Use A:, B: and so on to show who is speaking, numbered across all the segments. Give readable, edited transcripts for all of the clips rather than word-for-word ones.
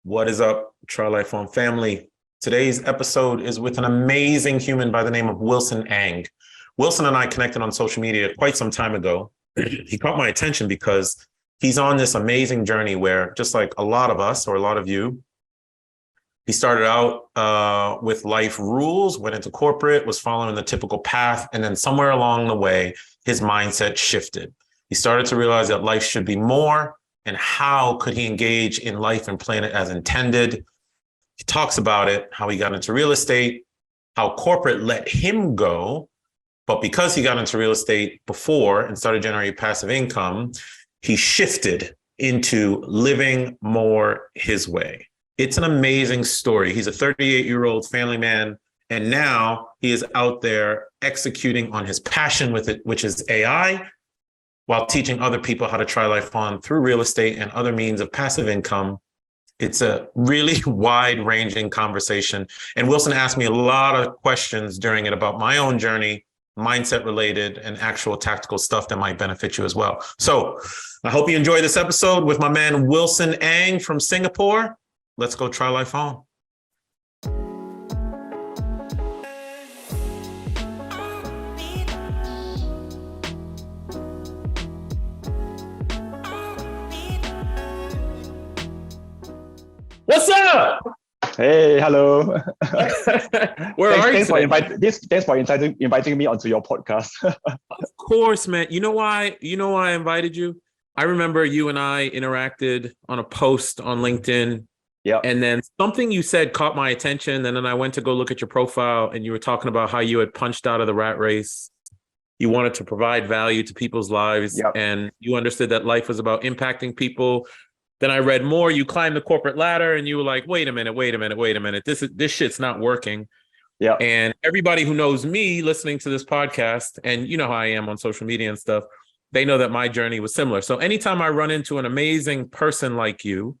A: What is up, Try Life On family? Today's episode is with an amazing human by the name of Wilson Ang. Wilson and I connected on social media quite some time ago. He caught my attention because he's on this amazing journey where, just like a lot of us or a lot of you, he started out with life rules, went into corporate, was following the typical path, and then somewhere along the way, his mindset shifted. He started to realize that life should be more, and how could he engage in life and plan it as intended. He talks about it, how he got into real estate, how corporate let him go, but because he got into real estate before and started generating passive income, he shifted into living more his way. It's an amazing story. He's a 38-year-old family man, and now he is out there executing on his passion with it, which is AI, while teaching other people how to try life on through real estate and other means of passive income. It's a really wide-ranging conversation. And Wilson asked me a lot of questions during it about my own journey, mindset related, and actual tactical stuff that might benefit you as well. So I hope you enjoy this episode with my man Wilson Ang from Singapore. Let's go try life on. What's up?
B: Hey, hello.
A: Where are you?
B: Thanks for inviting me onto your podcast.
A: Of course, man. You know why? You know why I invited you? I remember you and I interacted on a post on LinkedIn.
B: Yeah.
A: And then something you said caught my attention. And then I went to go look at your profile, and you were talking about how you had punched out of the rat race. You wanted to provide value to people's lives.
B: Yep.
A: And you understood that life was about impacting people. Then I read more. You climbed the corporate ladder, and you were like, wait a minute. This shit's not working.
B: Yeah.
A: And everybody who knows me listening to this podcast, and you know how I am on social media and stuff, they know that my journey was similar. So anytime I run into an amazing person like you,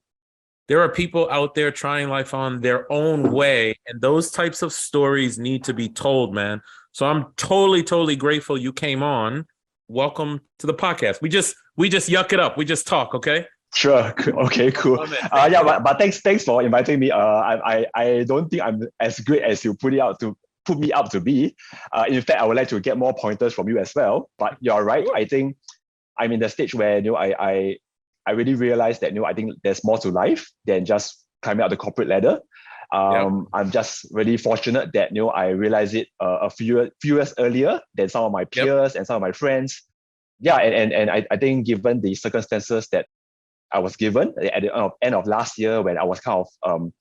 A: there are people out there trying life on their own way. And those types of stories need to be told, man. So I'm totally grateful you came on. Welcome to the podcast. We just yuck it up. We just talk, okay?
B: Sure. Okay, cool. But thanks for inviting me. I don't think I'm as great as you put me up to be. In fact, I would like to get more pointers from you as well. But you're right.
A: Sure.
B: I think I'm in the stage where I really realized that I think there's more to life than just climbing up the corporate ladder. I'm just really fortunate that I realized it a few years earlier than some of my peers and some of my friends. Yeah, and I think given the circumstances that I was given at the end of last year, when I was kind of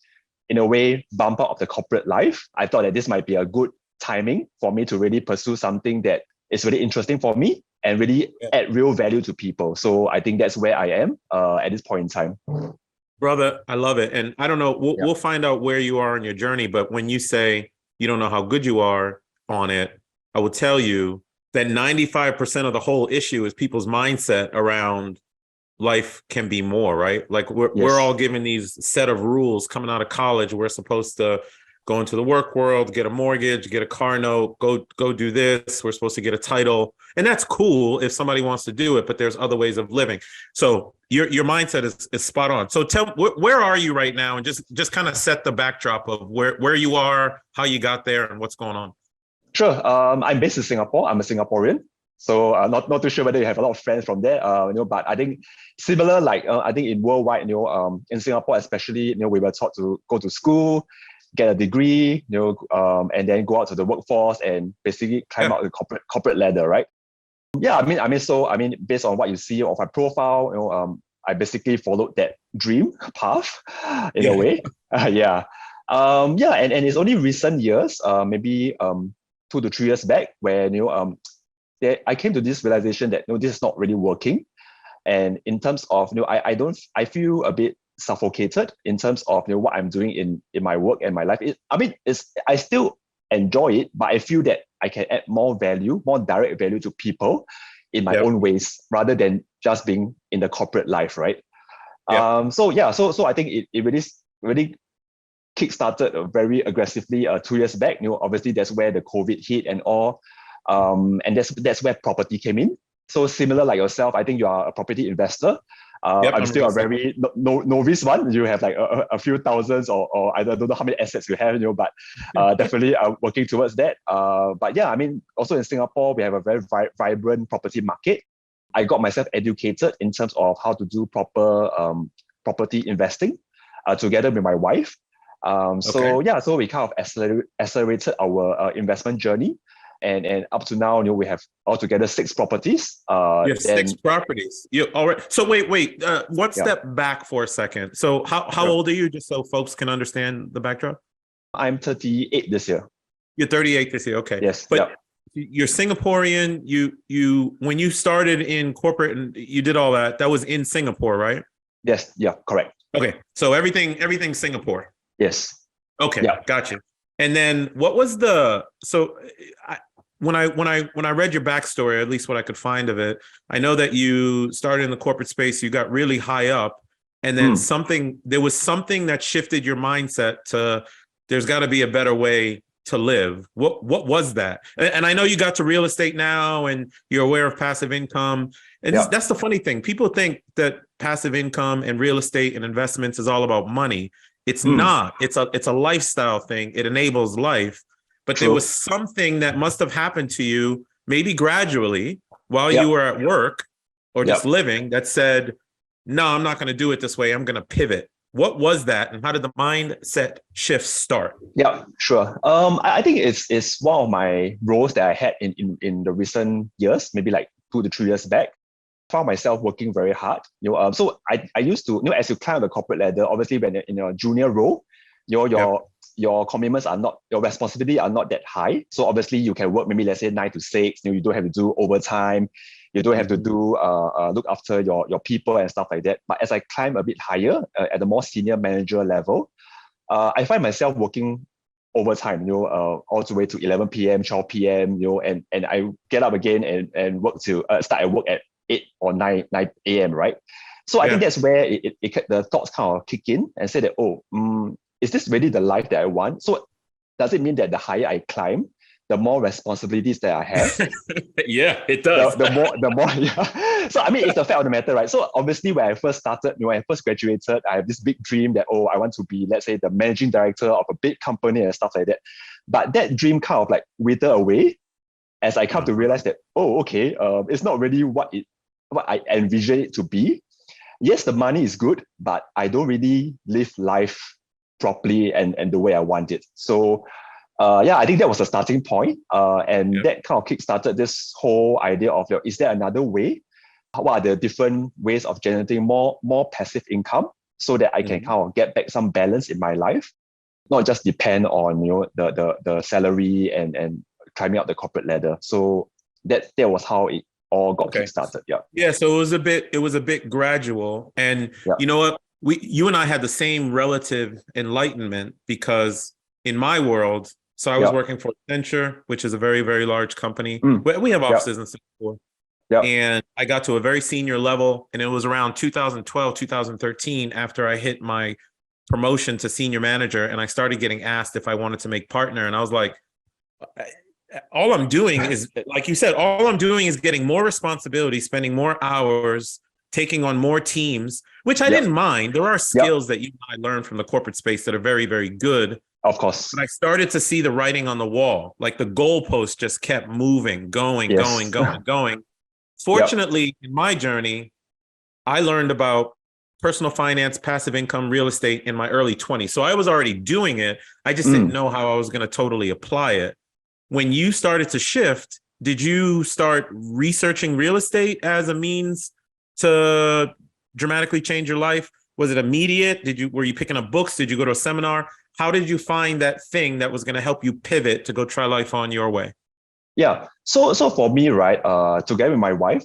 B: in a way bumper of the corporate life, I thought that this might be a good timing for me to really pursue something that is really interesting for me and really add real value to people. So I think that's where I am at this point in time.
A: Brother, I love it. And I don't know, we'll find out where you are in your journey. But when you say you don't know how good you are on it, I will tell you that 95% of the whole issue is people's mindset around life can be more, right? Like we're all given these set of rules coming out of college. We're supposed to go into the work world, get a mortgage, get a car note, go do this. We're supposed to get a title. And that's cool if somebody wants to do it, but there's other ways of living. So your mindset is spot on. So tell where are you right now, and just kind of set the backdrop of where you are, how you got there, and what's going on.
B: Sure. I'm based in Singapore. I'm a Singaporean. So not too sure whether you have a lot of friends from there, but I think similar, like I think in worldwide, in Singapore especially, we were taught to go to school, get a degree, and then go out to the workforce and basically climb out the corporate ladder, right? Yeah, I mean, based on what you see of my profile, I basically followed that dream path in a way. And it's only recent years, maybe 2 to 3 years back, where I came to this realization that this is not really working. And in terms of I feel a bit suffocated in terms of what I'm doing in my work and my life. I still enjoy it, but I feel that I can add more value, more direct value to people in my own ways, rather than just being in the corporate life, right? So I think it really kickstarted very aggressively 2 years back. Obviously that's where the COVID hit and all. And that's where property came in. So similar like yourself, I think you are a property investor.
A: Yep,
B: I'm
A: I'm
B: still
A: real
B: a
A: estate.
B: very novice one. You have like a few thousands or I don't know how many assets you have, but definitely working towards that. But yeah, I mean, also in Singapore, we have a very vibrant property market. I got myself educated in terms of how to do proper property investing together with my wife.
A: Okay.
B: So yeah, so we kind of accelerated our investment journey, and up to now, we have altogether 6 properties.
A: You have six
B: Then
A: properties. You all right. So wait. One
B: yeah,
A: step back for a second. So how
B: sure.
A: old are you, just so folks can understand the backdrop?
B: I'm 38 this year.
A: You're 38 this year. Okay.
B: Yes,
A: But
B: yeah,
A: you're Singaporean. You when you started in corporate and you did all that, that was in Singapore, right?
B: yes, yeah, correct.
A: Okay. So everything Singapore.
B: Yes,
A: Okay,
B: yeah.
A: gotcha. And then what was the so I, when I read your backstory, at least what I could find of it, I know that you started in the corporate space, you got really high up, and then
B: Mm,
A: there was something that shifted your mindset to there's got to be a better way to live. What was that? And I know you got to real estate now, and you're aware of passive income. And
B: yeah.
A: that's the funny thing. People think that passive income and real estate and investments is all about money. It's
B: Mm,
A: not. It's a lifestyle thing. It enables life. But there was
B: true.
A: something that must have happened to you, maybe gradually, while you
B: Yep,
A: were at work or just
B: yep.
A: living, that said, "No, I'm not going to do it this way. I'm going to pivot." What was that, and how did the mindset shift start?
B: Yeah, sure. I think it's one of my roles that I had in the recent years, maybe like 2 to 3 years back. Found myself working very hard. So I used to, as you climb the corporate ladder, obviously when you're in your junior role, your
A: Yep.
B: your your commitments are not, your responsibility are not that high. So obviously you can work maybe let's say 9 to 6. You don't have to do overtime. You don't have to
A: Mhm.
B: do look after your people and stuff like that. But as I climb a bit higher at the more senior manager level, I find myself working overtime, all the way to 11 p.m., 12 p.m., and I get up again and work to start at work at 8 or 9 a.m., right? So I think
A: Yeah.
B: that's where the thoughts kind of kick in and say that, oh, is this really the life that I want? So does it mean that the higher I climb, the more responsibilities that I have,
A: Yeah, it
B: the
A: does.
B: the more yeah. So I mean, it's the fact of the matter, right? So obviously, when I first started, when I first graduated, I have this big dream that, oh, I want to be, let's say, the managing director of a big company and stuff like that. But that dream kind of like withered away as I come to
A: Mhm.
B: realize that, oh, okay, it's not really what I envision it to be. Yes, the money is good, but I don't really live life properly and the way I want it. So yeah, I think that was the starting point. And
A: Yeah.
B: that kind of kickstarted this whole idea of, is there another way? What are the different ways of generating more passive income so that I can
A: Mhm.
B: kind of get back some balance in my life, not just depend on the salary and climbing up the corporate ladder. So that was how it all got
A: Okay.
B: kickstarted. Yeah,
A: Yeah, so it was a bit gradual. And
B: yeah,
A: you know what? You and I had the same relative enlightenment because in my world, so I was
B: yeah,
A: working for Accenture, which is a very, very large company.
B: mm,
A: We have
B: yeah,
A: offices in Singapore.
B: yeah,
A: And I got to a very senior level, and it was around 2012, 2013 after I hit my promotion to senior manager, and I started getting asked if I wanted to make partner. And I was like, all I'm doing is, like you said, all I'm doing is getting more responsibility, spending more hours, taking on more teams, which I
B: yeah,
A: didn't mind. There are
B: yeah.
A: skills that you and I learned from the corporate space that are very, very good.
B: Of course,
A: But I started to see the writing on the wall. Like the goalpost just kept moving, going, going,
B: yes,
A: going, going.
B: yeah,
A: Fortunately, in my journey, I learned about personal finance, passive income, real estate in my early 20s. So I was already doing it. I just didn't
B: mm,
A: know how I was going to totally apply it. When you started to shift, did you start researching real estate as a means to dramatically change your life? Was it immediate? Were you picking up books? Did you go to a seminar? How did you find that thing that was going to help you pivot to go try life on your way?
B: yeah. So for me, right, together with my wife,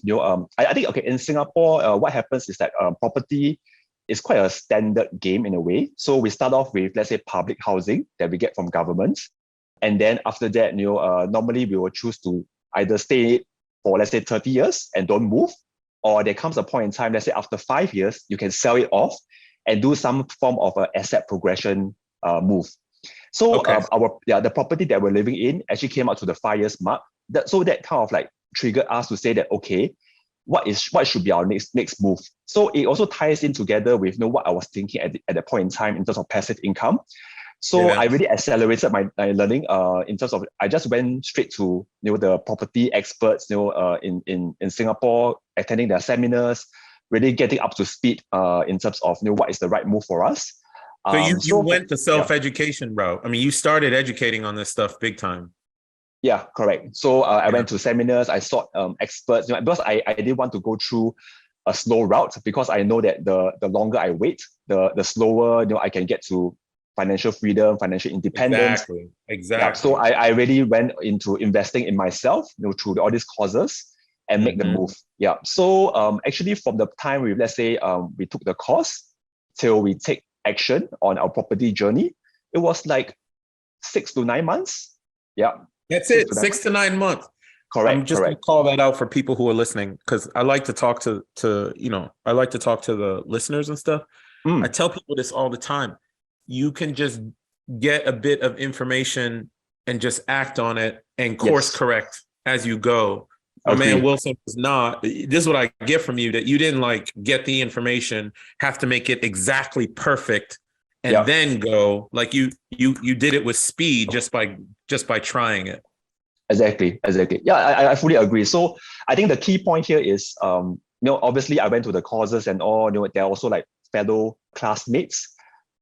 B: I think, okay, in Singapore, what happens is that property is quite a standard game in a way. So we start off with, let's say, public housing that we get from governments. And then after that, normally we will choose to either stay for, let's say, 30 years and don't move, or there comes a point in time, let's say after 5 years, you can sell it off and do some form of an asset progression move. So
A: Okay.
B: the property that we're living in actually came out to the 5 years mark. So that kind of like triggered us to say that, okay, what should be our next move. So it also ties in together with what I was thinking at that point in time in terms of passive income. So I really accelerated my learning in terms of I just went straight to the property experts in Singapore, attending their seminars, really getting up to speed in terms of what is the right move for us.
A: So you went the self-education route. I mean, you started educating on this stuff big time.
B: Yeah, correct. So I went to seminars, I sought experts, because I didn't want to go through a slow route, because I know that the longer I wait, the slower I can get to financial freedom, financial independence.
A: Exactly.
B: Yeah, so I really went into investing in myself through all these courses and make the move. Yeah. So actually from the time let's say we took the course till we take action on our property journey, it was like 6 to 9 months. Yeah.
A: That's it. 6 to 9 months.
B: Correct.
A: I'm just gonna call that out for people who are listening, because I like to talk to I like to talk to the listeners and stuff. I tell people this all the time. You can just get a bit of information and just act on it and course correct as you go. My man Wilson was not. This is what I get from you, that you didn't like get the information, have to make it exactly perfect, and then go. Like you did it with speed just by trying it.
B: Exactly. Yeah, I fully agree. So I think the key point here is obviously I went to the courses and all, they're also like fellow classmates.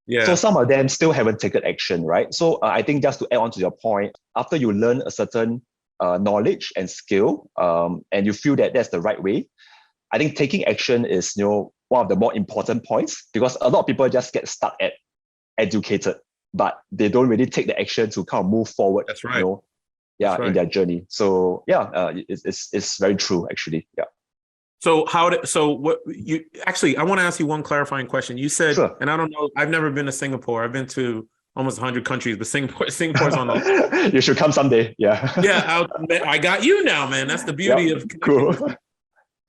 B: Yeah. So some of them still haven't taken action, right? So I think just to add on to your point, after you learn a certain knowledge and skill, and you feel that that's the right way, I think taking action is one of the more important points, because a lot of people just get stuck at educated, but they don't really take the action to kind of move forward.
A: That's right.
B: In their journey. So it's very true actually. Yeah.
A: So I want to ask you one clarifying question. You said, and I don't know, I've never been to Singapore. I've been to almost 100 countries, but Singapore's on the
B: You should come someday. Yeah.
A: Yeah, I got you now, man. That's the beauty of
B: cool.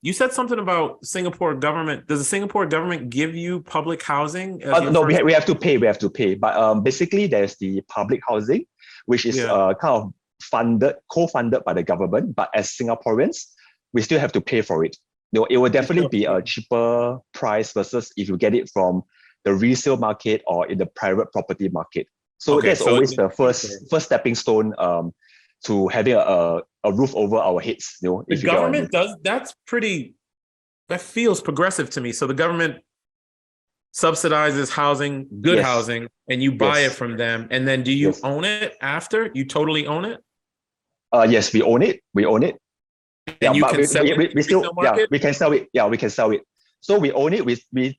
A: You said something about Singapore government. Does the Singapore government give you public housing?
B: No, we have to pay. But basically there's the public housing, which is kind of co-funded by the government. But as Singaporeans, we still have to pay for it. It will definitely be a cheaper price versus if you get it from the resale market or in the private property market. So that's always the first stepping stone to having a roof over our heads.
A: The government does, that feels progressive to me. So the government subsidizes housing, good housing, and you buy it from them. And then do you own it after? You totally own it?
B: Yes, we own it.
A: And you can sell it.
B: We can sell it. Yeah, we can sell it. So we own it. We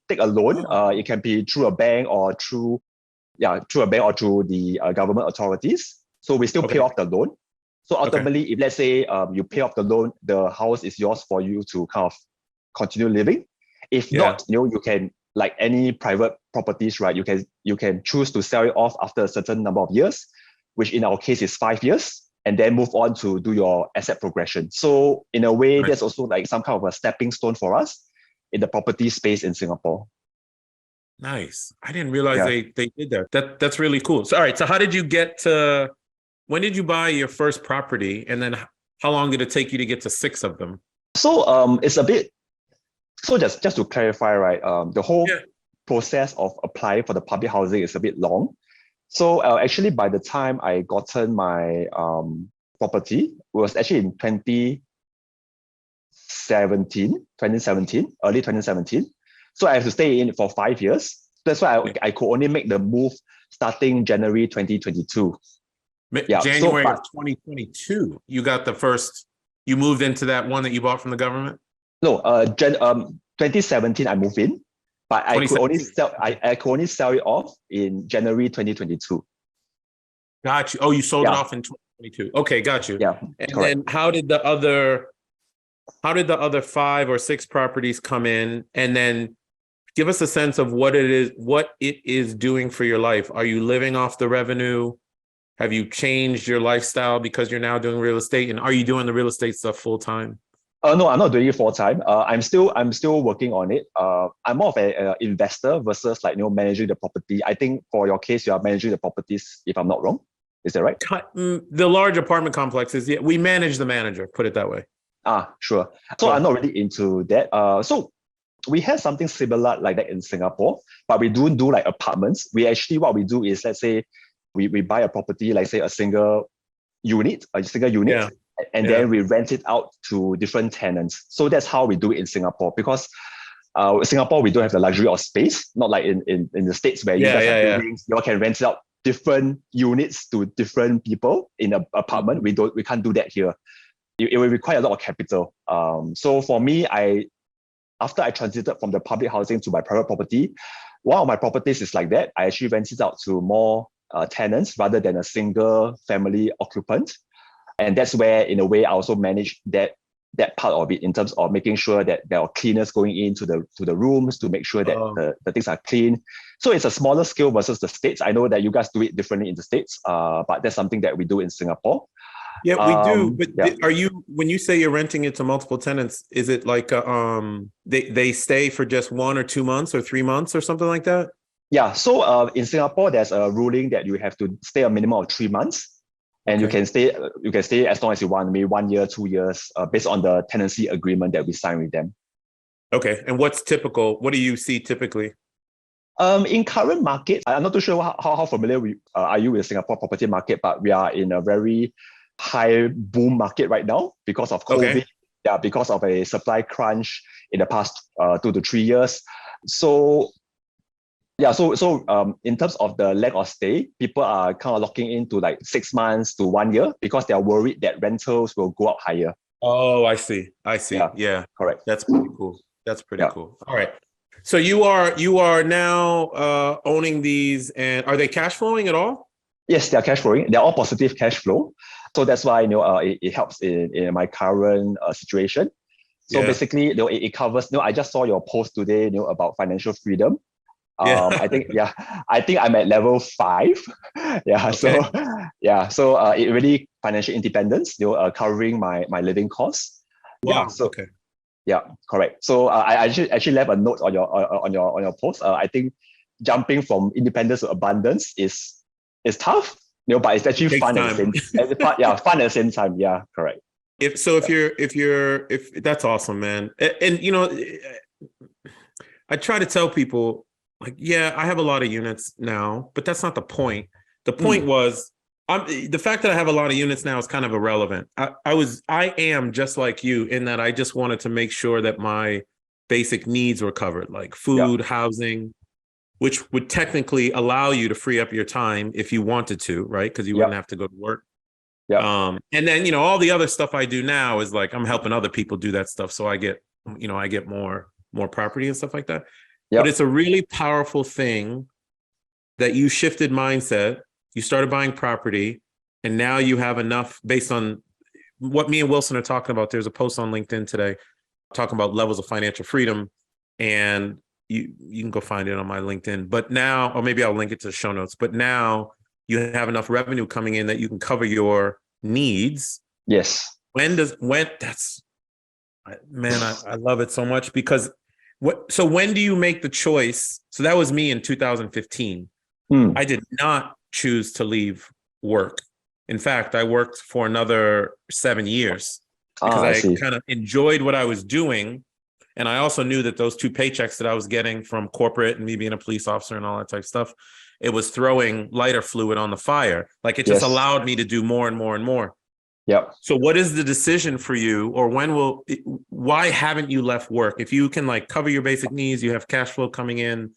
B: take a loan. It can be through a bank or through the government authorities. So we still pay off the loan. So ultimately, if let's say you pay off the loan, the house is yours for you to kind of continue living. If not, you can, like any private properties, right? You can choose to sell it off after a certain number of years, which in our case is 5 years, and then move on to do your asset progression. So in a way, there's also like some kind of a stepping stone for us in the property space in Singapore.
A: Nice. I didn't realize they did that. That's really cool. So all right, so how did you get to, when did you buy your first property? And then how long did it take you to get to 6 of them?
B: So it's a bit, so just to clarify, right, the whole process of applying for the public housing is a bit long. So actually, by the time I gotten my property, it was actually in 2017, early 2017. So I have to stay in for 5 years. That's why I could only make the move starting January 2022.
A: January of 2022, you got the first, you moved into that one that you bought from the government?
B: No, 2017 I moved in. But I could only sell it off in January 2022.
A: Got you. Oh, you sold it off in 2022. Okay, got you.
B: Yeah.
A: And then how did the other 5 or 6 properties come in? And then give us a sense of what it is doing for your life. Are you living off the revenue? Have you changed your lifestyle because you're now doing real estate? And are you doing the real estate stuff full time?
B: No, I'm not doing it full time. I'm still working on it. I'm more of an investor versus managing the property. I think for your case, you are managing the properties, if I'm not wrong. Is that right?
A: The large apartment complexes, we manage the manager, put it that way.
B: Sure. So I'm not really into that. So we have something similar like that in Singapore, but we don't do like apartments. We actually, what we do is, let's say we buy a property, like say a single unit,
A: Yeah.
B: and
A: Yeah.
B: then we rent it out to different tenants. So that's how we do it in Singapore, because Singapore, we don't have the luxury of space, not like in the States where you
A: Yeah.
B: guys have
A: Yeah.
B: buildings, you all can rent it out different units to different people in an apartment. We can't do that here. It will require a lot of capital. So for me, after I transited from the public housing to my private property, one of my properties is like that. I actually rent it out to more tenants rather than a single family occupant. And that's where, in a way, I also manage that part of it in terms of making sure that there are cleaners going into the rooms to make sure that the things are clean. So it's a smaller scale versus the States. I know that you guys do it differently in the States, but that's something that we do in Singapore.
A: Yeah, we do. But
B: Yeah.
A: are you, when you say you're renting it to multiple tenants, is it like they stay for just 1 or 2 months or 3 months or something like that?
B: Yeah. So in Singapore, there's a ruling that you have to stay a minimum of 3 months. And
A: Okay.
B: you can stay as long as you want, maybe 1 year, 2 years, based on the tenancy agreement that we sign with them.
A: Okay. And what's typical? What do you see typically?
B: In current market, I'm not too sure how familiar are you with the Singapore property market, but we are in a very high boom market right now because of COVID.
A: Okay.
B: Yeah, because of a supply crunch in the past 2 to 3 years. So yeah, so in terms of the length of stay, people are kind of locking into like 6 months to 1 year because they are worried that rentals will go up higher.
A: Oh, I see.
B: Yeah,
A: Yeah.
B: correct.
A: That's pretty cool. That's pretty
B: Yeah.
A: cool. All right. So you are now owning these, and are they cash flowing at all?
B: Yes, they are cash flowing. They're all positive cash flow. So that's why it helps in my current situation. So
A: Yeah.
B: basically, it covers. I just saw your post today, about financial freedom.
A: Yeah.
B: I think I'm at level 5. Yeah.
A: Okay.
B: So it really financial independence. Covering my living costs.
A: Wow.
B: Yeah. So
A: Okay.
B: yeah, correct. So I actually left a note on your post. I think jumping from independence to abundance is tough. But it's actually
A: Takes
B: fun at the
A: time.
B: same. Yeah, fun at the same time. Yeah, correct.
A: If that's awesome, man. And I try to tell people, like, yeah, I have a lot of units now, but that's not the point. The point was, the fact that I have a lot of units now is kind of irrelevant. I am just like you in that I just wanted to make sure that my basic needs were covered, like food, housing, which would technically allow you to free up your time if you wanted to, right? Because you wouldn't have to go to work.
B: Yeah.
A: And then, all the other stuff I do now is like I'm helping other people do that stuff. So I get more property and stuff like that.
B: Yep.
A: But it's a really powerful thing that you shifted mindset. You started buying property, and now you have enough based on what me and Wilson are talking about. There's a post on LinkedIn today talking about levels of financial freedom, and you can go find it on my LinkedIn. But now, or maybe I'll link it to the show notes. But now you have enough revenue coming in that you can cover your needs.
B: Yes.
A: Man, I love it so much because so when do you make the choice? So that was me in 2015. I did not choose to leave work. In fact, I worked for another 7 years because I kind of enjoyed what I was doing. And I also knew that those 2 paychecks that I was getting from corporate and me being a police officer and all that type of stuff, it was throwing lighter fluid on the fire. Like it just allowed me to do more and more and more.
B: Yep.
A: So what is the decision for you, or why haven't you left work? If you can like cover your basic needs, you have cash flow coming in.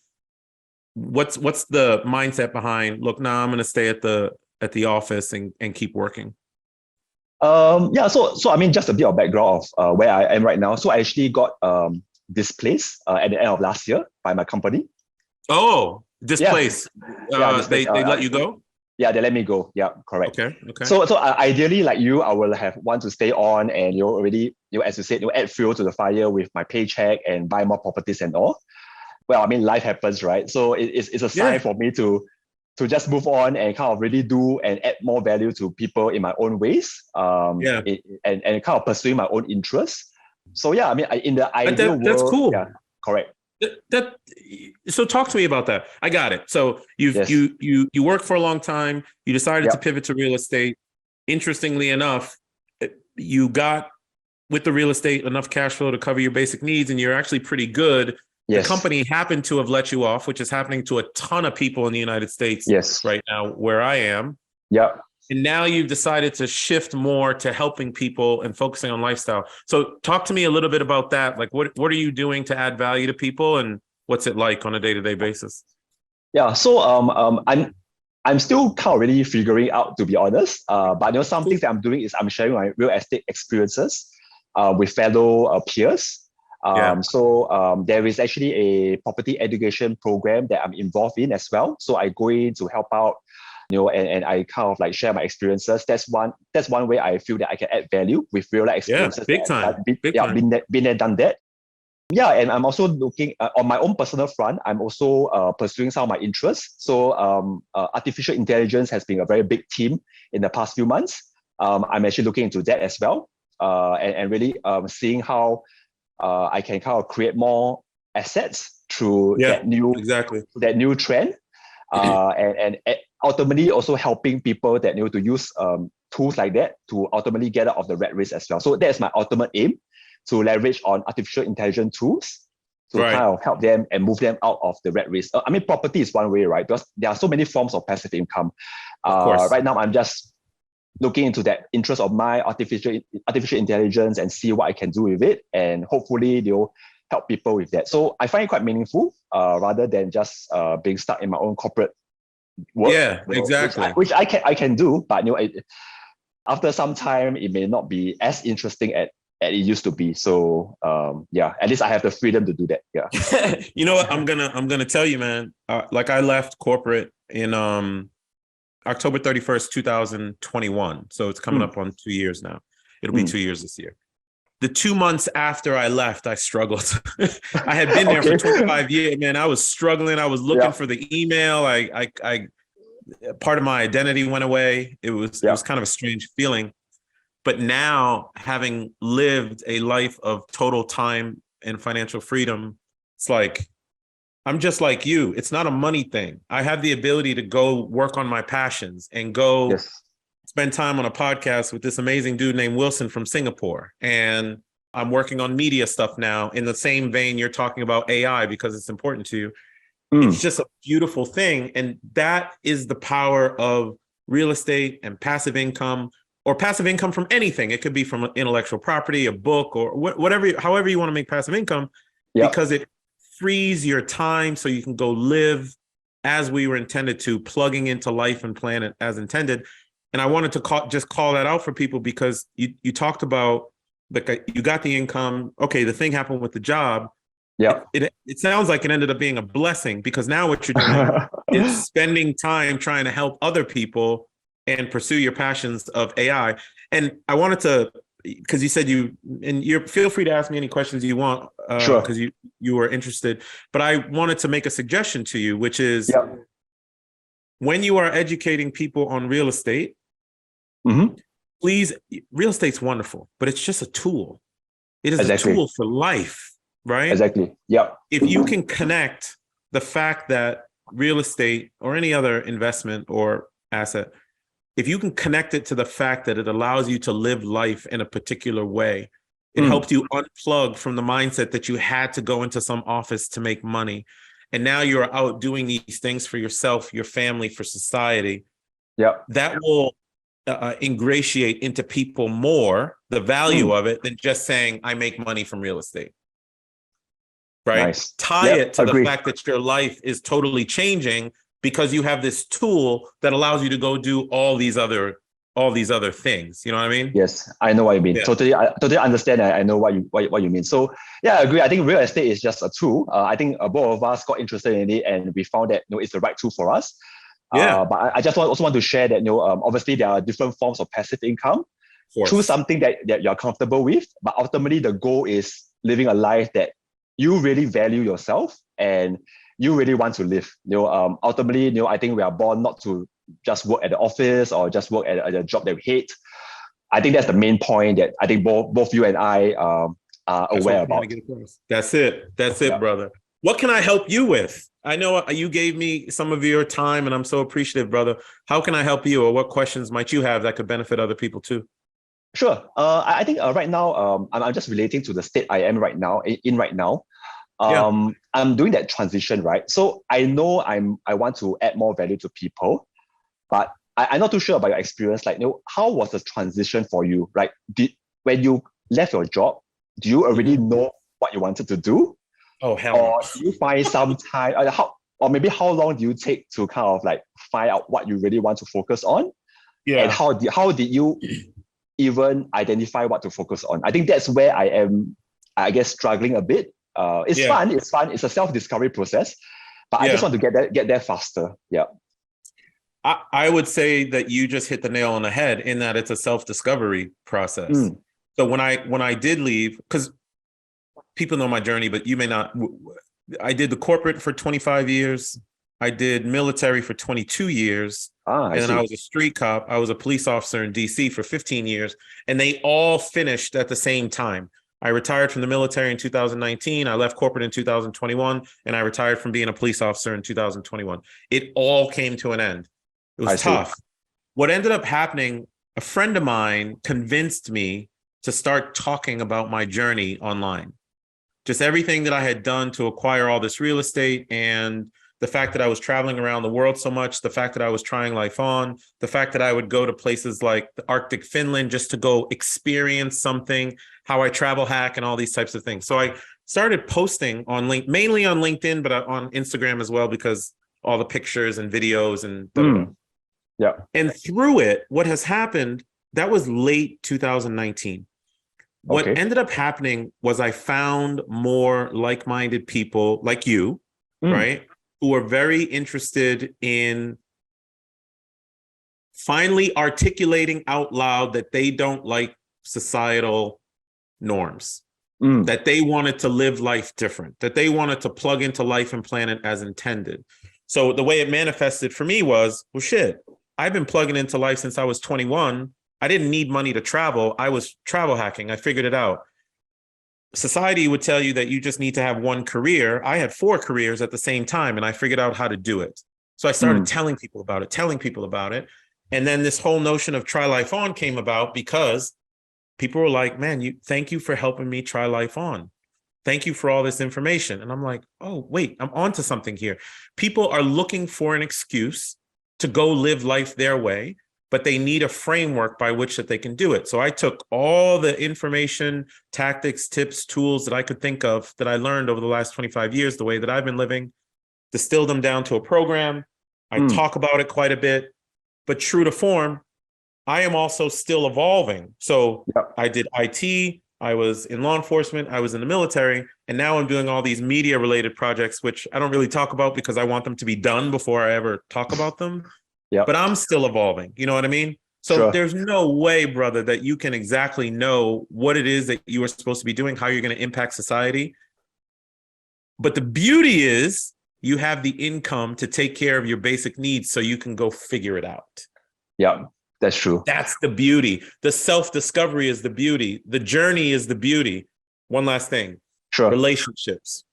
A: What's the mindset behind, look, nah, I'm going to stay at the office and keep working?
B: Yeah. So I mean, just a bit of background of where I am right now. So I actually got displaced at the end of last year by my company.
A: Oh, displaced. They let you go?
B: Yeah, they let me go. Yeah, correct.
A: Okay.
B: So ideally, like you, I will want to stay on and already, as you said, add fuel to the fire with my paycheck and buy more properties and all. Well, I mean, life happens, right? So it's a sign for me to just move on and kind of really do and add more value to people in my own ways. And kind of pursuing my own interests. So yeah, I mean, in the ideal world,
A: that's cool.
B: Yeah, correct.
A: So talk to me about that. I got it. So you worked for a long time. You decided to pivot to real estate. Interestingly enough, you got with the real estate, enough cash flow to cover your basic needs, and you're actually pretty good.
B: Yes.
A: The company happened to have let you off, which is happening to a ton of people in the United States
B: Yes.
A: right now, where I am.
B: Yeah.
A: And now you've decided to shift more to helping people and focusing on lifestyle. So talk to me a little bit about that. Like, what are you doing to add value to people, and what's it like on a day-to-day basis?
B: Yeah. So I'm still kind of really figuring out, to be honest. But some things that I'm doing is I'm sharing my real estate experiences with fellow peers. So there is actually a property education program that I'm involved in as well. So I go in to help out, and I kind of like share my experiences. That's one way I feel that I can add value with real life experiences.
A: Big time.
B: Been there, done that. Yeah, and I'm also looking on my own personal front. I'm also pursuing some of my interests. So artificial intelligence has been a very big theme in the past few months. I'm actually looking into that as well, and really seeing how I can kind of create more assets through that new trend, and ultimately also helping people that to use tools like that to ultimately get out of the rat race as well. So that's my ultimate aim, to leverage on artificial intelligence tools to kind of help them and move them out of the rat race. I mean, property is one way, right? Because there are so many forms of passive income. Right now, I'm just looking into that interest of my artificial intelligence and see what I can do with it, and hopefully they'll help people with that. So I find it quite meaningful, rather than just being stuck in my own corporate work.
A: Yeah, exactly.
B: Which I can do, but after some time, it may not be as interesting as it used to be. So at least I have the freedom to do that. Yeah.
A: You know what? I'm gonna tell you, man. Like, I left corporate in October 31st, 2021. So it's coming up on 2 years now. It'll be 2 years this year. The 2 months after I left, I struggled. I had been there for 25 years, man. I was struggling. I was looking for the email. I part of my identity went away. It was kind of a strange feeling. But now, having lived a life of total time and financial freedom, it's like, I'm just like you. It's not a money thing. I have the ability to go work on my passions and go spend time on a podcast with this amazing dude named Wilson from Singapore. And I'm working on media stuff now in the same vein you're talking about AI, because it's important to you. It's just a beautiful thing. And that is the power of real estate and passive income, or passive income from anything. It could be from intellectual property, a book, or whatever, however you want to make passive income, because it frees your time so you can go live as we were intended to, plugging into life and planet as intended. And I wanted to call that out for people, because you talked about, like, you got the income. Okay, the thing happened with the job. Yeah, it sounds like it ended up being a blessing, because now what you're doing is spending time trying to help other people and pursue your passions of AI. And I wanted to, because you said you're feel free to ask me any questions you want, because you were interested. But I wanted to make a suggestion to you, which is when you are educating people on real estate, please, real estate's wonderful, but it's just a tool. It is a tool for life, right?
B: Exactly. Yeah.
A: If you can connect the fact that real estate or any other investment or asset, if you can connect it to the fact that it allows you to live life in a particular way, it helps you unplug from the mindset that you had to go into some office to make money. And now you're out doing these things for yourself, your family, for society. Yeah. That will ingratiate into people more the value of it than just saying, I make money from real estate. Right? Nice. Tie it to the fact that your life is totally changing because you have this tool that allows you to go do all these other things. You know what I mean?
B: Yes, I know what you mean. Yeah. I totally understand. I know what you mean. So yeah, I agree. I think real estate is just a tool. I think both of us got interested in it, and we found that it's the right tool for us. Yeah. But I just also want to share that obviously there are different forms of passive income. Choose something that you're comfortable with, but ultimately the goal is living a life that you really value yourself and you really want to live. Ultimately, I think we are born not to just work at the office or just work at a job that we hate. I think that's the main point that I think both you and I are aware about.
A: That's it. That's it, brother. What can I help you with? I know you gave me some of your time and I'm so appreciative, brother. How can I help you, or what questions might you have that could benefit other people too?
B: Sure. I think right now, I'm just relating to the state I am right now, in right now.
A: Yeah.
B: I'm doing that transition, right? So I know I want to add more value to people, but I'm not too sure about your experience. Like, how was the transition for you? Like, when you left your job, do you already
A: Mhm.
B: know what you wanted to do,
A: Oh, hell no.
B: or do you find some time? Or maybe how long do you take to kind of like find out what you really want to focus on, and
A: Yeah.
B: how did you even identify what to focus on? I think that's where I am, I guess, struggling a bit. It's
A: Yeah.
B: fun. It's fun. It's a self-discovery process, but I just
A: Yeah.
B: want to get there faster. Yeah.
A: I would say that you just hit the nail on the head in that it's a self-discovery process.
B: Mm.
A: So when I did leave, because people know my journey, but you may not. I did the corporate for 25 years. I did military for 22 years.
B: I
A: And then I
B: see.
A: was a street cop. I was a police officer in DC for 15 years. And they all finished at the same time. I retired from the military in 2019. I left corporate in 2021. And I retired from being a police officer in 2021. It all came to an end. It was
B: I see.
A: tough. What ended up happening, a friend of mine convinced me to start talking about my journey online, just everything that I had done to acquire all this real estate, and the fact that I was traveling around the world so much, the fact that I was trying life on, the fact that I would go to places like the Arctic Finland just to go experience something, how I travel hack and all these types of things. So I started posting on mainly on LinkedIn, but on Instagram as well, because all the pictures and videos and da, da, da.
B: Mm. Yeah.
A: And through it, what has happened, that was late 2019. What
B: Okay.
A: ended up happening was I found more like-minded people like you,
B: Mm.
A: right? Who are very interested in finally articulating out loud that they don't like societal norms,
B: Mm.
A: that they wanted to live life different, that they wanted to plug into life and planet as intended. So the way it manifested for me was, well, shit, I've been plugging into life since I was 21. I didn't need money to travel. I was travel hacking. I figured it out. Society would tell you that you just need to have one career. I had 4 careers at the same time, and I figured out how to do it. So I started
B: Mm.
A: telling people about it, telling people about it. And then this whole notion of Try Life On came about because people were like, man, thank you for helping me try life on. Thank you for all this information. And I'm like, oh, wait, I'm onto something here. People are looking for an excuse to go live life their way, but they need a framework by which that they can do it. So I took all the information, tactics, tips, tools that I could think of that I learned over the last 25 years, the way that I've been living, distilled them down to a program. I
B: Mm.
A: talk about it quite a bit, but true to form, I am also still evolving. So
B: Yeah.
A: I did IT, I was in law enforcement, I was in the military, and now I'm doing all these media related projects, which I don't really talk about because I want them to be done before I ever talk about them.
B: Yeah.
A: But I'm still evolving. You know what I mean? So
B: Sure.
A: there's no way, brother, that you can exactly know what it is that you are supposed to be doing, how you're going to impact society. But the beauty is you have the income to take care of your basic needs so you can go figure it out.
B: Yeah. That's true.
A: That's the beauty. The self-discovery is the beauty. The journey is the beauty. One last thing.
B: Sure.
A: Relationships.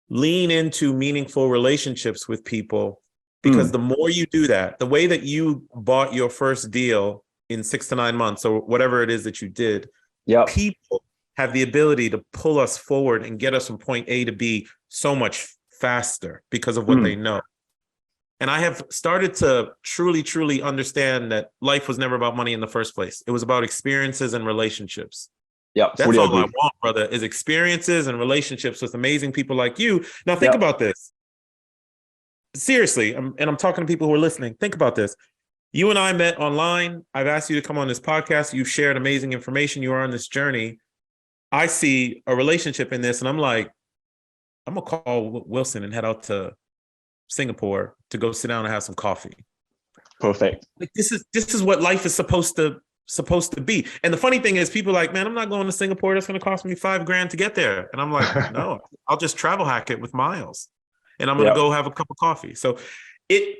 A: Lean into meaningful relationships with people, because
B: Mm.
A: the more you do that, the way that you bought your first deal in 6 to 9 months or whatever it is that you did,
B: Yeah.
A: people have the ability to pull us forward and get us from point A to B so much faster because of what they
B: Mm.
A: know. And I have started to truly, truly understand that life was never about money in the first place. It was about experiences and relationships.
B: Yeah.
A: That's
B: Fully
A: all I
B: agree.
A: want, brother, is experiences and relationships with amazing people like you. Now, think
B: Yeah.
A: about this. Seriously, I'm talking to people who are listening. Think about this. You and I met online. I've asked you to come on this podcast. You've shared amazing information. You are on this journey. I see a relationship in this, and I'm like, I'm going to call Wilson and head out to Singapore to go sit down and have some coffee.
B: Perfect.
A: Like this is what life is supposed to be. And the funny thing is, people are like, man, I'm not going to Singapore. That's going to cost me $5,000 to get there. And I'm like, no, I'll just travel hack it with miles, and I'm going to
B: Yeah.
A: go have a cup of coffee. So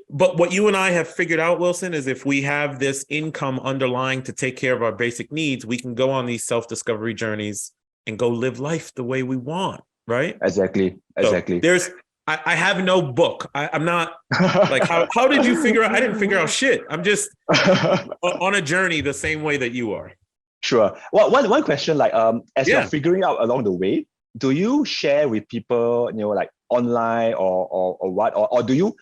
A: but what you and I have figured out, Wilson, is if we have this income underlying to take care of our basic needs, we can go on these self-discovery journeys and go live life the way we want, right?
B: Exactly.
A: So
B: Exactly.
A: I have no book. I'm not like, how did you figure out? I didn't figure out shit. I'm just on a journey the same way that you are.
B: Sure. Well, one question, like as you're
A: Yeah.
B: figuring out along the way, do you share with people, like online or what? Or do you,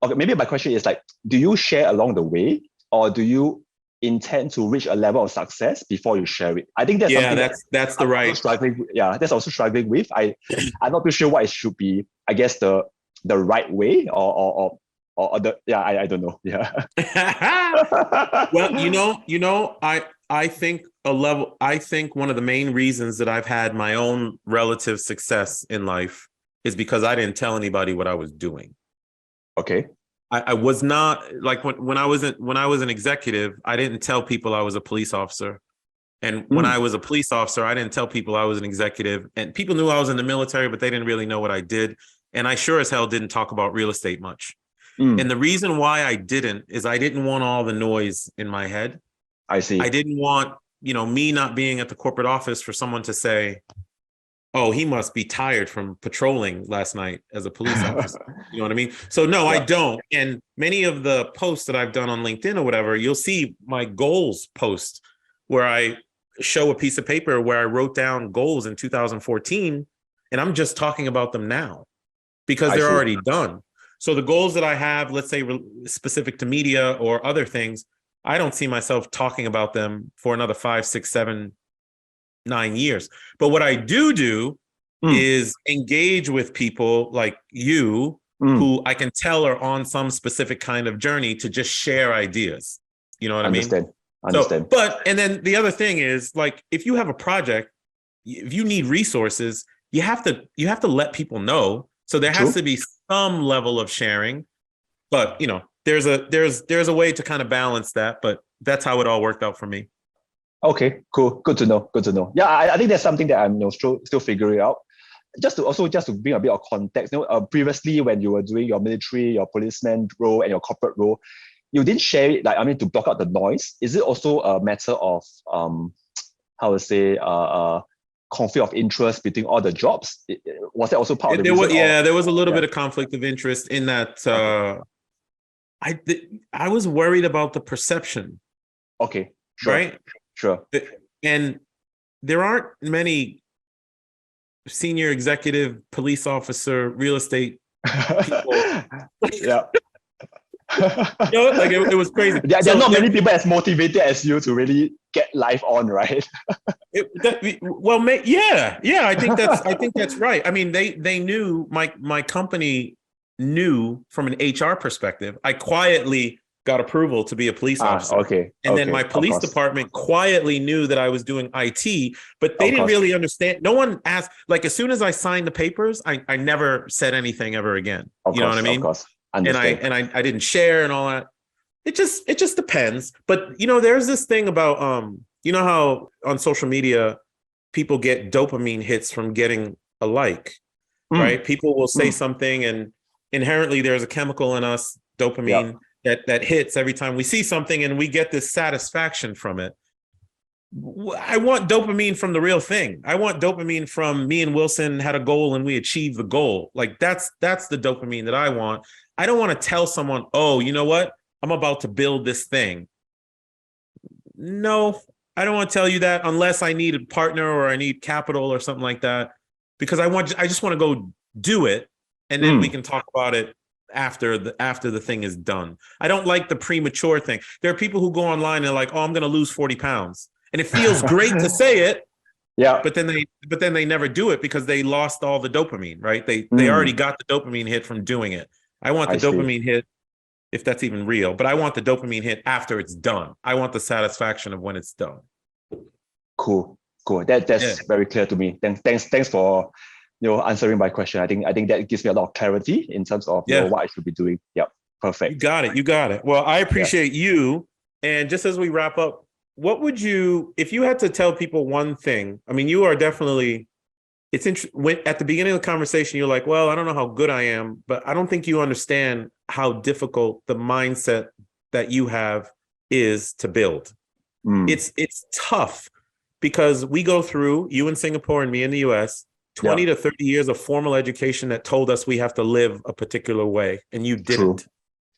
B: okay, maybe my question is like, do you share along the way, or do you intend to reach a level of success before you share it? I think that's
A: Yeah,
B: something
A: that's the
B: I'm also
A: right.
B: struggling. Yeah, that's also struggling with. I'm not too sure what it should be. I guess the right way or the I don't know. Yeah.
A: Well, I think I think one of the main reasons that I've had my own relative success in life is because I didn't tell anybody what I was doing.
B: Okay.
A: I was not like when I was an executive, I didn't tell people I was a police officer. And when I was a police officer, I didn't tell people I was an executive. And people knew I was in the military, but they didn't really know what I did. And I sure as hell didn't talk about real estate much. And the reason why I didn't is I didn't want all the noise in my head.
B: I see.
A: I didn't want, me not being at the corporate office for someone to say, oh, he must be tired from patrolling last night as a police officer. You know what I mean? So no, I don't. And many of the posts that I've done on LinkedIn or whatever, you'll see my goals post where I show a piece of paper where I wrote down goals in 2014, and I'm just talking about them now because they're already done. So the goals that I have, let's say specific to media or other things, I don't see myself talking about them for another 5, 6, 7, 9 years. But what I do is engage with people like you who I can tell are on some specific kind of journey to just share ideas. You know what I mean?
B: Understand.
A: So, and then the other thing is, like, if you have a project, if you need resources, you have to let people know. So there has to be some level of sharing, but there's a way to kind of balance that, but that's how it all worked out for me.
B: Okay, cool. Good to know. Yeah, I think that's something that I'm still figuring out. Just to bring a bit of context, previously when you were doing your military, your policeman role, and your corporate role, you didn't share it, to block out the noise. Is it also a matter of how to say conflict of interest between all the jobs? Was that also part of the reason?
A: There was a little bit of conflict of interest in that. I was worried about the perception.
B: Okay, sure.
A: Right?
B: Sure.
A: And there aren't many senior executive, police officer, real estate people.
B: Yeah.
A: It was crazy.
B: There are not many people as motivated as you to really get life on, right?
A: I think that's right. I mean, they knew my company knew from an HR perspective. I quietly got approval to be a police officer.
B: Okay.
A: And then my police department quietly knew that I was doing IT, but they didn't really understand. No one asked, like, as soon as I signed the papers, I never said anything ever again. You know what I mean?
B: Of course.
A: Understand. And I didn't share and all that. It just depends. But there's this thing about how on social media people get dopamine hits from getting a like, right? People will say something, and inherently there's a chemical in us, dopamine, that hits every time we see something, and we get this satisfaction from it. I want dopamine from the real thing. I want dopamine from me and Wilson had a goal and we achieved the goal. Like that's the dopamine that I want. I don't want to tell someone, oh, you know what? I'm about to build this thing. No, I don't want to tell you that unless I need a partner or I need capital or something like that, because I just want to go do it. And then we can talk about it after the thing is done. I don't like the premature thing. There are people who go online and they're like, oh, I'm going to lose 40 pounds. And it feels great to say it.
B: Yeah.
A: But then they never do it because they lost all the dopamine, right? They already got the dopamine hit from doing it. I want the dopamine hit, if that's even real, but I want the dopamine hit after it's done. I want the satisfaction of when it's done.
B: Cool. That's very clear to me. Thanks for answering my question. I think that gives me a lot of clarity in terms of what I should be doing. Yep. Perfect.
A: You got it. Well, I appreciate you. And just as we wrap up, what would you, if you had to tell people one thing? I mean, you are definitely, it's interesting. At the beginning of the conversation, you're like, well, I don't know how good I am, but I don't think you understand how difficult the mindset that you have is to build. It's tough because we go through, you in Singapore and me in the US, 20 to 30 years of formal education that told us we have to live a particular way, and you didn't,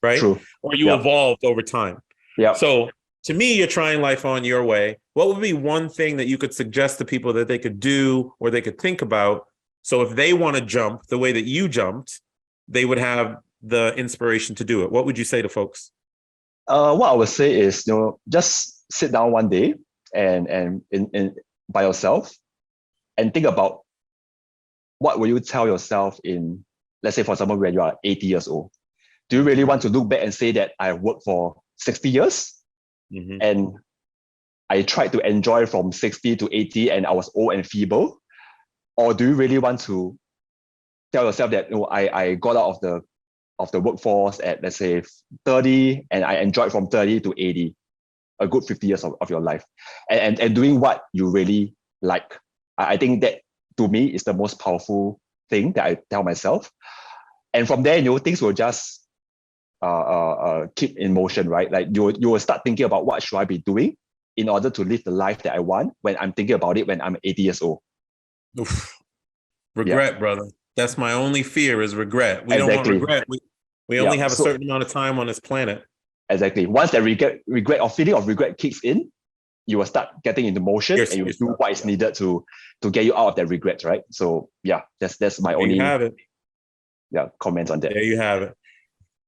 A: right?
B: True.
A: Or you evolved over time.
B: Yeah.
A: So to me, you're trying life on your way. What would be one thing that you could suggest to people that they could do or they could think about? So if they want to jump the way that you jumped, they would have the inspiration to do it. What would you say to folks?
B: What I would say is, just sit down one day and in by yourself and think about what will you tell yourself in, let's say, for example, when you are 80 years old. Do you really want to look back and say that I worked for 60 years and I tried to enjoy from 60 to 80 and I was old and feeble? Or do you really want to tell yourself that I got out of the workforce at, let's say, 30 and I enjoyed from 30 to 80, a good 50 years of your life, and doing what you really like? I think that, to me, is the most powerful thing that I tell myself. And from there, things will just keep in motion, right? Like you will start thinking about what should I be doing in order to live the life that I want when I'm thinking about it when I'm 80 years old.
A: Oof. Regret, brother. That's my only fear, is regret. We don't want regret. We only have a certain amount of time on this planet.
B: Exactly. Once that regret or feeling of regret kicks in, you will start getting into motion and you will do what is needed to get you out of that regret, right? So yeah, that's my only comment on that.
A: There you have it.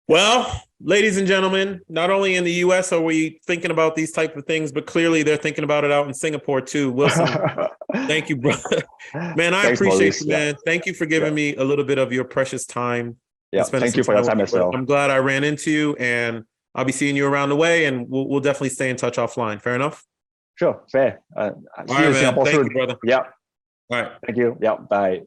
A: Well, ladies and gentlemen, not only in the US are we thinking about these type of things, but clearly they're thinking about it out in Singapore too. Wilson, thank you, brother. Man, I appreciate you, man. Thank you for giving me a little bit of your precious time.
B: Yeah, thank you for your time as well.
A: I'm glad I ran into you, and I'll be seeing you around the way, and we'll definitely stay in touch offline. Fair enough?
B: Sure, fair.
A: See you in Singapore soon. Thank you, brother.
B: Yeah.
A: All right.
B: Thank you. Yeah, bye.